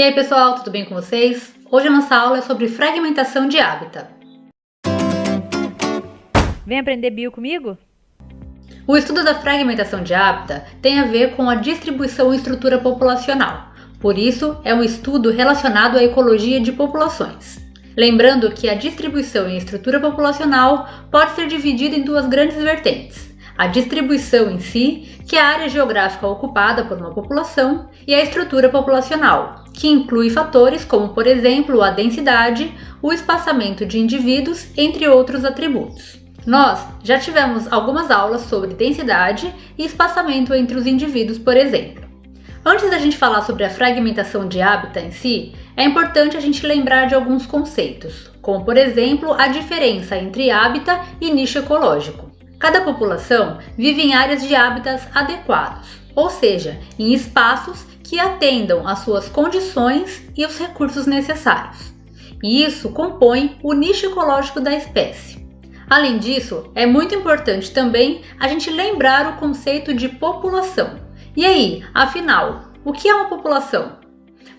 E aí pessoal, tudo bem com vocês? Hoje a nossa aula é sobre fragmentação de hábitat. Vem aprender bio comigo? O estudo da fragmentação de hábitat tem a ver com a distribuição e estrutura populacional. Por isso, é um estudo relacionado à ecologia de populações. Lembrando que a distribuição e estrutura populacional pode ser dividida em duas grandes vertentes. A distribuição em si, que é a área geográfica ocupada por uma população, e a estrutura populacional, que inclui fatores como, por exemplo, a densidade, o espaçamento de indivíduos, entre outros atributos. Nós já tivemos algumas aulas sobre densidade e espaçamento entre os indivíduos, por exemplo. Antes da gente falar sobre a fragmentação de hábitat em si, é importante a gente lembrar de alguns conceitos, como, por exemplo, a diferença entre hábitat e nicho ecológico. Cada população vive em áreas de hábitats adequados, ou seja, em espaços que atendam às suas condições e os recursos necessários. E isso compõe o nicho ecológico da espécie. Além disso, é muito importante também a gente lembrar o conceito de população. E aí, afinal, o que é uma população?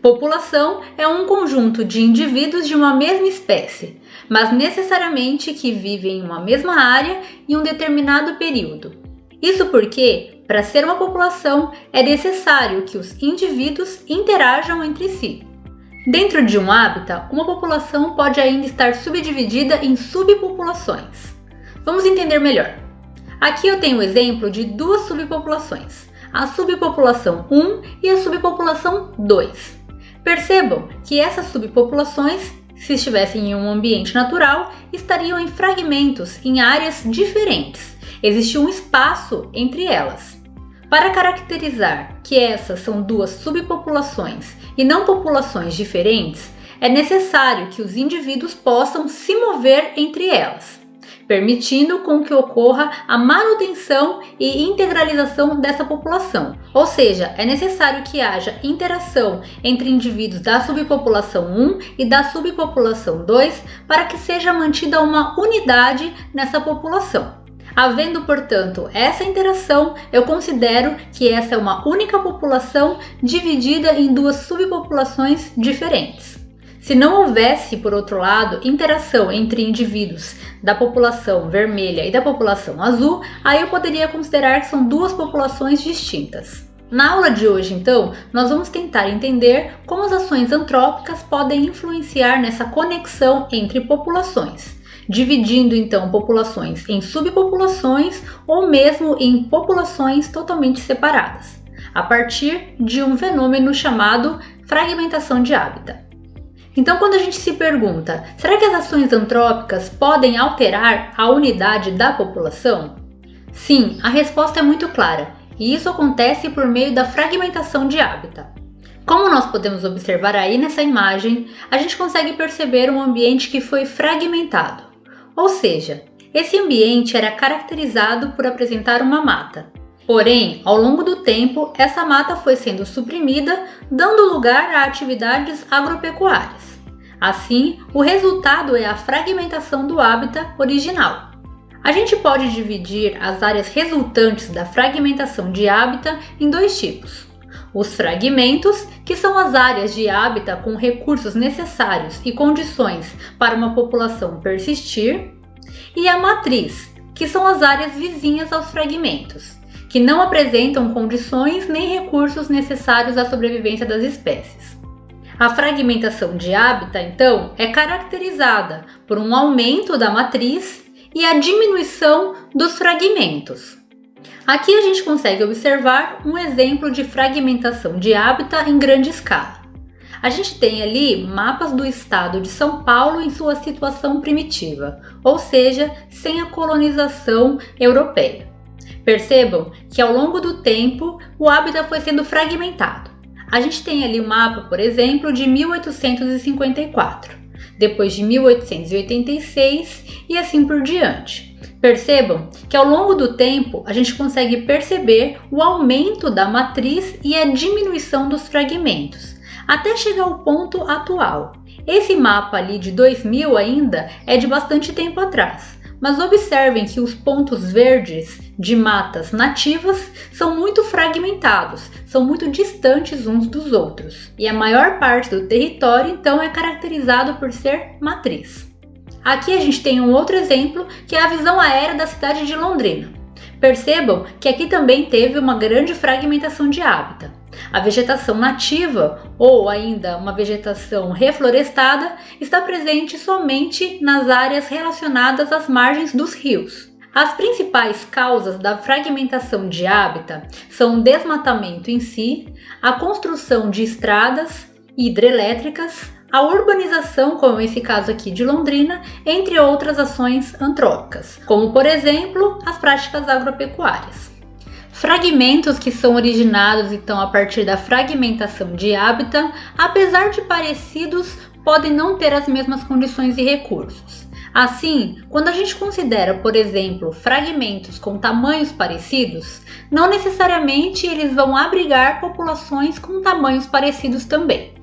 População é um conjunto de indivíduos de uma mesma espécie, mas necessariamente que vivem em uma mesma área em um determinado período. Isso porque, para ser uma população, é necessário que os indivíduos interajam entre si. Dentro de um hábitat, uma população pode ainda estar subdividida em subpopulações. Vamos entender melhor. Aqui eu tenho o exemplo de duas subpopulações, a subpopulação 1 e a subpopulação 2. Percebam que essas subpopulações, se estivessem em um ambiente natural, estariam em fragmentos, em áreas diferentes. Existe um espaço entre elas. Para caracterizar que essas são duas subpopulações e não populações diferentes, é necessário que os indivíduos possam se mover entre elas, permitindo com que ocorra a manutenção e integralização dessa população. Ou seja, é necessário que haja interação entre indivíduos da subpopulação 1 e da subpopulação 2 para que seja mantida uma unidade nessa população. Havendo, portanto, essa interação, eu considero que essa é uma única população dividida em duas subpopulações diferentes. Se não houvesse, por outro lado, interação entre indivíduos da população vermelha e da população azul, aí eu poderia considerar que são duas populações distintas. Na aula de hoje, então, nós vamos tentar entender como as ações antrópicas podem influenciar nessa conexão entre populações, dividindo então populações em subpopulações ou mesmo em populações totalmente separadas, a partir de um fenômeno chamado fragmentação de hábitat. Então, quando a gente se pergunta, será que as ações antrópicas podem alterar a unidade da população? Sim, a resposta é muito clara, e isso acontece por meio da fragmentação de hábitat. Como nós podemos observar aí nessa imagem, a gente consegue perceber um ambiente que foi fragmentado. Ou seja, esse ambiente era caracterizado por apresentar uma mata. Porém, ao longo do tempo, essa mata foi sendo suprimida, dando lugar a atividades agropecuárias. Assim, o resultado é a fragmentação do hábitat original. A gente pode dividir as áreas resultantes da fragmentação de hábitat em dois tipos. Os fragmentos, que são as áreas de hábitat com recursos necessários e condições para uma população persistir, e a matriz, que são as áreas vizinhas aos fragmentos, que não apresentam condições nem recursos necessários à sobrevivência das espécies. A fragmentação de hábitat, então, é caracterizada por um aumento da matriz e a diminuição dos fragmentos. Aqui a gente consegue observar um exemplo de fragmentação de hábitat em grande escala. A gente tem ali mapas do estado de São Paulo em sua situação primitiva, ou seja, sem a colonização europeia. Percebam que ao longo do tempo o hábitat foi sendo fragmentado. A gente tem ali o mapa, por exemplo, de 1854, depois de 1886 e assim por diante. Percebam que ao longo do tempo a gente consegue perceber o aumento da matriz e a diminuição dos fragmentos, até chegar ao ponto atual. Esse mapa ali de 2000 ainda é de bastante tempo atrás, mas observem que os pontos verdes de matas nativas são muito fragmentados, são muito distantes uns dos outros, e a maior parte do território então é caracterizado por ser matriz. Aqui a gente tem um outro exemplo, que é a visão aérea da cidade de Londrina. Percebam que aqui também teve uma grande fragmentação de hábitat. A vegetação nativa, ou ainda uma vegetação reflorestada, está presente somente nas áreas relacionadas às margens dos rios. As principais causas da fragmentação de hábitat são o desmatamento em si, a construção de estradas hidrelétricas, a urbanização, como esse caso aqui de Londrina, entre outras ações antrópicas, como por exemplo as práticas agropecuárias. Fragmentos que são originados então a partir da fragmentação de hábitat, apesar de parecidos, podem não ter as mesmas condições e recursos. Assim, quando a gente considera, por exemplo, fragmentos com tamanhos parecidos, não necessariamente eles vão abrigar populações com tamanhos parecidos também,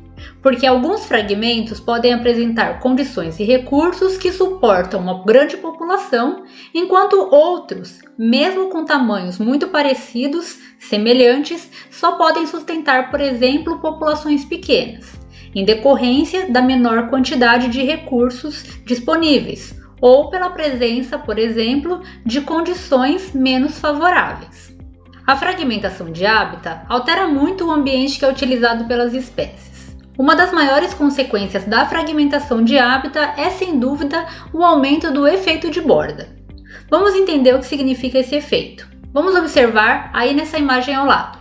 porque alguns fragmentos podem apresentar condições e recursos que suportam uma grande população, enquanto outros, mesmo com tamanhos muito parecidos, semelhantes, só podem sustentar, por exemplo, populações pequenas, em decorrência da menor quantidade de recursos disponíveis, ou pela presença, por exemplo, de condições menos favoráveis. A fragmentação de hábitat altera muito o ambiente que é utilizado pelas espécies. Uma das maiores consequências da fragmentação de hábitat é, sem dúvida, o aumento do efeito de borda. Vamos entender o que significa esse efeito. Vamos observar aí nessa imagem ao lado.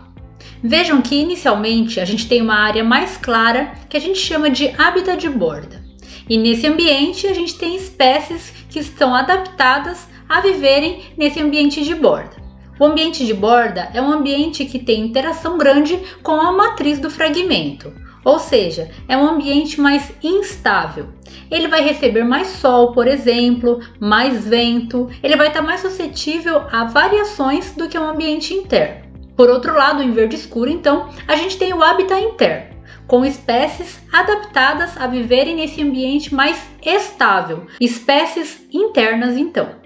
Vejam que inicialmente a gente tem uma área mais clara que a gente chama de hábitat de borda. E nesse ambiente a gente tem espécies que estão adaptadas a viverem nesse ambiente de borda. O ambiente de borda é um ambiente que tem interação grande com a matriz do fragmento. Ou seja, é um ambiente mais instável. Ele vai receber mais sol, por exemplo, mais vento, ele vai estar mais suscetível a variações do que um ambiente interno. Por outro lado, em verde escuro, então, a gente tem o hábitat interno, com espécies adaptadas a viverem nesse ambiente mais estável, espécies internas, então.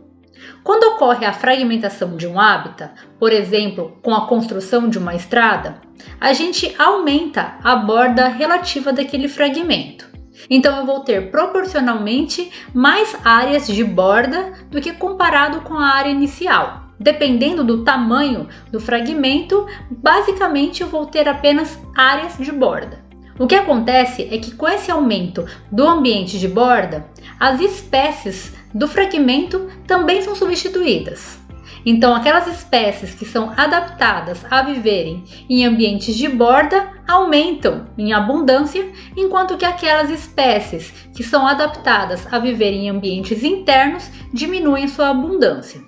Quando ocorre a fragmentação de um hábitat, por exemplo, com a construção de uma estrada, a gente aumenta a borda relativa daquele fragmento. Então eu vou ter proporcionalmente mais áreas de borda do que comparado com a área inicial. Dependendo do tamanho do fragmento, basicamente eu vou ter apenas áreas de borda. O que acontece é que com esse aumento do ambiente de borda, as espécies do fragmento também são substituídas. Então, aquelas espécies que são adaptadas a viverem em ambientes de borda aumentam em abundância, enquanto que aquelas espécies que são adaptadas a viver em ambientes internos diminuem sua abundância.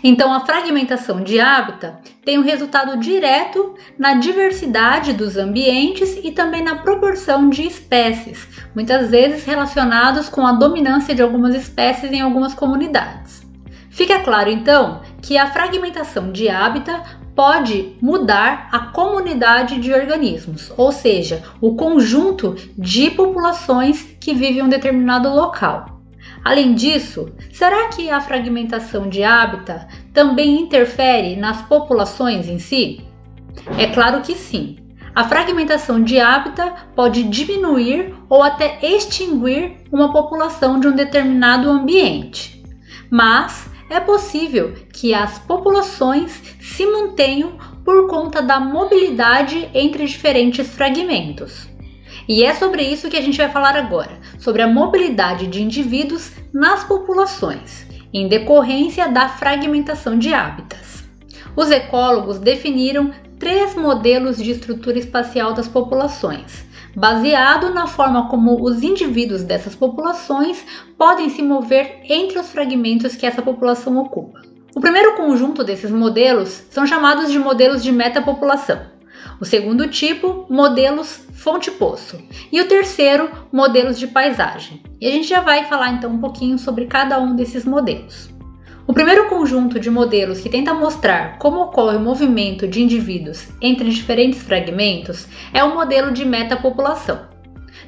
Então, a fragmentação de hábitat tem um resultado direto na diversidade dos ambientes e também na proporção de espécies, muitas vezes relacionados com a dominância de algumas espécies em algumas comunidades. Fica claro, então, que a fragmentação de hábitat pode mudar a comunidade de organismos, ou seja, o conjunto de populações que vivem em um determinado local. Além disso, será que a fragmentação de hábitat também interfere nas populações em si? É claro que sim. A fragmentação de hábitat pode diminuir ou até extinguir uma população de um determinado ambiente. Mas é possível que as populações se mantenham por conta da mobilidade entre diferentes fragmentos. E é sobre isso que a gente vai falar agora, sobre a mobilidade de indivíduos nas populações, em decorrência da fragmentação de hábitats. Os ecólogos definiram 3 modelos de estrutura espacial das populações, baseado na forma como os indivíduos dessas populações podem se mover entre os fragmentos que essa população ocupa. O primeiro conjunto desses modelos são chamados de modelos de metapopulação. O segundo tipo, modelos fonte-poço. E o terceiro, modelos de paisagem. E a gente já vai falar então um pouquinho sobre cada um desses modelos. O primeiro conjunto de modelos que tenta mostrar como ocorre o movimento de indivíduos entre diferentes fragmentos é o modelo de metapopulação.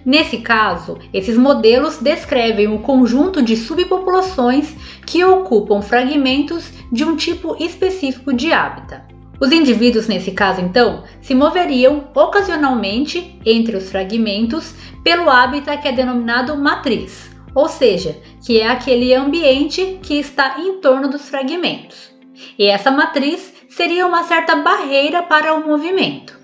Nesse caso, esses modelos descrevem o conjunto de subpopulações que ocupam fragmentos de um tipo específico de hábitat. Os indivíduos, nesse caso, então, se moveriam ocasionalmente entre os fragmentos pelo hábitat que é denominado matriz, ou seja, que é aquele ambiente que está em torno dos fragmentos. E essa matriz seria uma certa barreira para o movimento,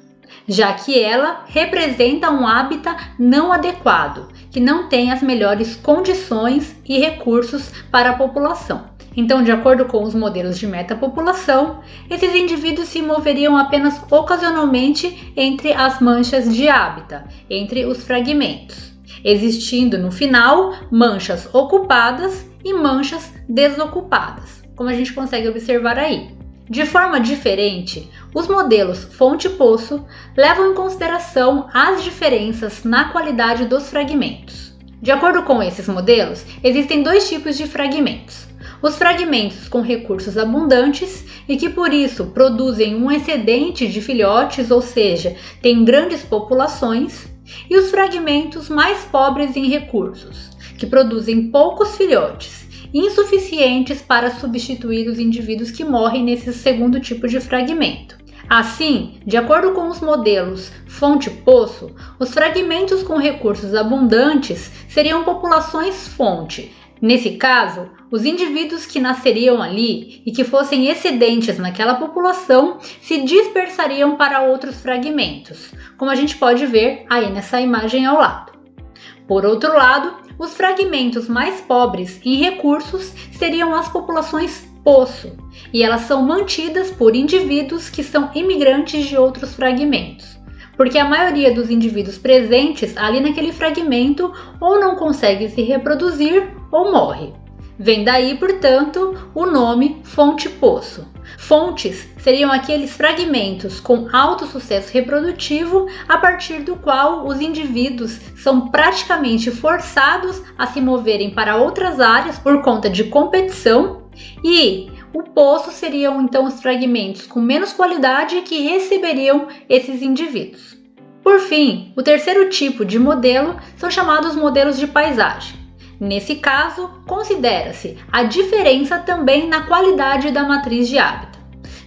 já que ela representa um hábitat não adequado, que não tem as melhores condições e recursos para a população. Então, de acordo com os modelos de metapopulação, esses indivíduos se moveriam apenas ocasionalmente entre as manchas de hábitat, entre os fragmentos, existindo no final manchas ocupadas e manchas desocupadas, como a gente consegue observar aí. De forma diferente, os modelos fonte-poço levam em consideração as diferenças na qualidade dos fragmentos. De acordo com esses modelos, existem dois tipos de fragmentos. Os fragmentos com recursos abundantes e que por isso produzem um excedente de filhotes, ou seja, têm grandes populações, e os fragmentos mais pobres em recursos, que produzem poucos filhotes, insuficientes para substituir os indivíduos que morrem nesse segundo tipo de fragmento. Assim, de acordo com os modelos fonte-poço, os fragmentos com recursos abundantes seriam populações fonte. Nesse caso, os indivíduos que nasceriam ali e que fossem excedentes naquela população se dispersariam para outros fragmentos, como a gente pode ver aí nessa imagem ao lado. Por outro lado, os fragmentos mais pobres em recursos seriam as populações poço, e elas são mantidas por indivíduos que são imigrantes de outros fragmentos, porque a maioria dos indivíduos presentes ali naquele fragmento ou não consegue se reproduzir ou morre. Vem daí, portanto, o nome fonte-poço. Fontes seriam aqueles fragmentos com alto sucesso reprodutivo a partir do qual os indivíduos são praticamente forçados a se moverem para outras áreas por conta de competição, e o poço seriam então os fragmentos com menos qualidade que receberiam esses indivíduos. Por fim, o terceiro tipo de modelo são chamados modelos de paisagem. Nesse caso, considera-se a diferença também na qualidade da matriz de hábitat,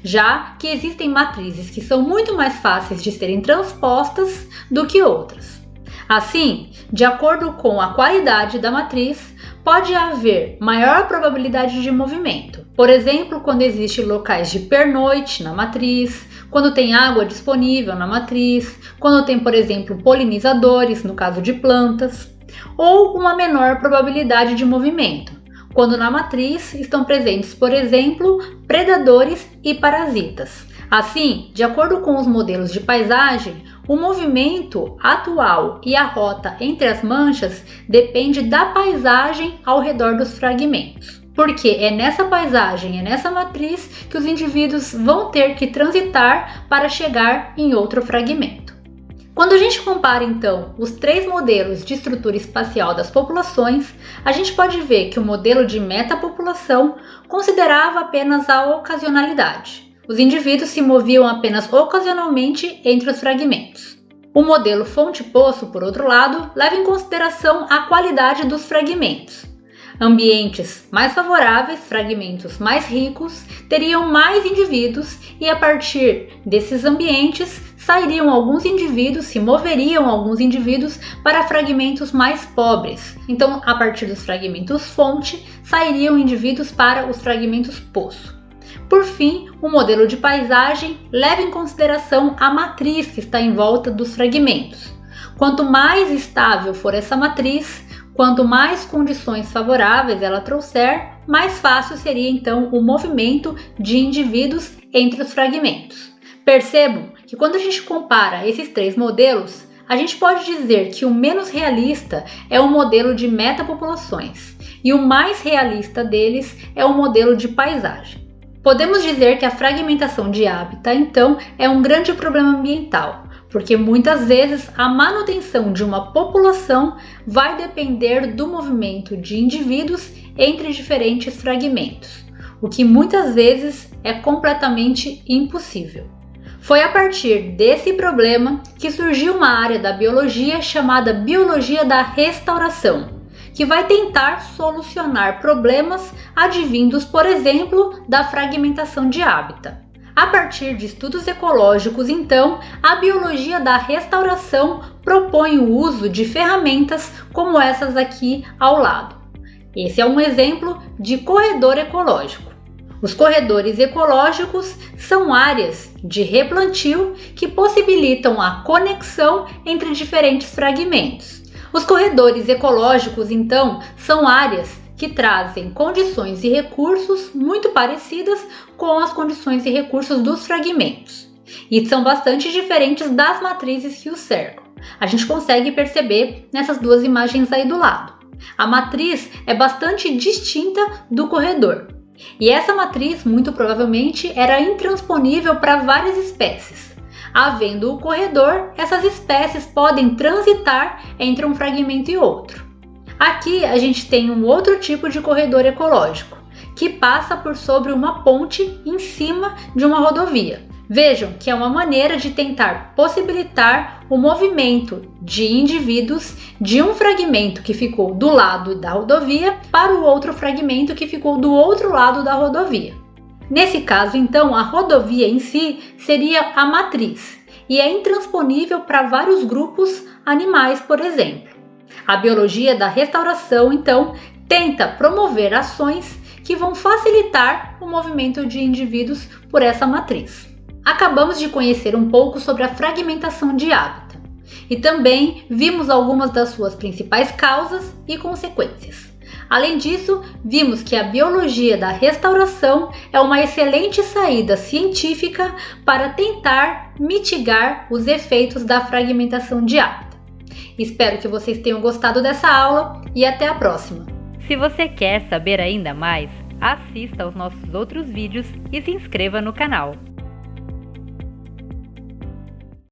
já que existem matrizes que são muito mais fáceis de serem transpostas do que outras. Assim, de acordo com a qualidade da matriz, pode haver maior probabilidade de movimento. Por exemplo, quando existem locais de pernoite na matriz, quando tem água disponível na matriz, quando tem, por exemplo, polinizadores, no caso de plantas, ou uma menor probabilidade de movimento, quando na matriz estão presentes, por exemplo, predadores e parasitas. Assim, de acordo com os modelos de paisagem, o movimento atual e a rota entre as manchas depende da paisagem ao redor dos fragmentos, porque é nessa paisagem, é nessa matriz que os indivíduos vão ter que transitar para chegar em outro fragmento. Quando a gente compara, então, os três modelos de estrutura espacial das populações, a gente pode ver que o modelo de metapopulação considerava apenas a ocasionalidade. Os indivíduos se moviam apenas ocasionalmente entre os fragmentos. O modelo fonte-poço, por outro lado, leva em consideração a qualidade dos fragmentos. Ambientes mais favoráveis, fragmentos mais ricos, teriam mais indivíduos e a partir desses ambientes sairiam alguns indivíduos, se moveriam alguns indivíduos para fragmentos mais pobres. Então, a partir dos fragmentos fonte, sairiam indivíduos para os fragmentos poço. Por fim, o modelo de paisagem leva em consideração a matriz que está em volta dos fragmentos. Quanto mais estável for essa matriz, quanto mais condições favoráveis ela trouxer, mais fácil seria então o movimento de indivíduos entre os fragmentos. Percebam que quando a gente compara esses três modelos, a gente pode dizer que o menos realista é o modelo de metapopulações e o mais realista deles é o modelo de paisagem. Podemos dizer que a fragmentação de hábitat, então, é um grande problema ambiental, porque muitas vezes a manutenção de uma população vai depender do movimento de indivíduos entre diferentes fragmentos, o que muitas vezes é completamente impossível. Foi a partir desse problema que surgiu uma área da biologia chamada biologia da restauração, que vai tentar solucionar problemas advindos, por exemplo, da fragmentação de hábitat. A partir de estudos ecológicos, então, a biologia da restauração propõe o uso de ferramentas como essas aqui ao lado. Esse é um exemplo de corredor ecológico. Os corredores ecológicos são áreas de replantio que possibilitam a conexão entre diferentes fragmentos. Os corredores ecológicos, então, são áreas que trazem condições e recursos muito parecidas com as condições e recursos dos fragmentos, e são bastante diferentes das matrizes que os cercam. A gente consegue perceber nessas duas imagens aí do lado. A matriz é bastante distinta do corredor, e essa matriz muito provavelmente era intransponível para várias espécies. Havendo o corredor, essas espécies podem transitar entre um fragmento e outro. Aqui a gente tem um outro tipo de corredor ecológico, que passa por sobre uma ponte em cima de uma rodovia. Vejam que é uma maneira de tentar possibilitar o movimento de indivíduos de um fragmento que ficou do lado da rodovia para o outro fragmento que ficou do outro lado da rodovia. Nesse caso, então, a rodovia em si seria a matriz e é intransponível para vários grupos animais, por exemplo. A biologia da restauração, então, tenta promover ações que vão facilitar o movimento de indivíduos por essa matriz. Acabamos de conhecer um pouco sobre a fragmentação de hábitat e também vimos algumas das suas principais causas e consequências. Além disso, vimos que a biologia da restauração é uma excelente saída científica para tentar mitigar os efeitos da fragmentação de hábitat. Espero que vocês tenham gostado dessa aula e até a próxima! Se você quer saber ainda mais, assista aos nossos outros vídeos e se inscreva no canal.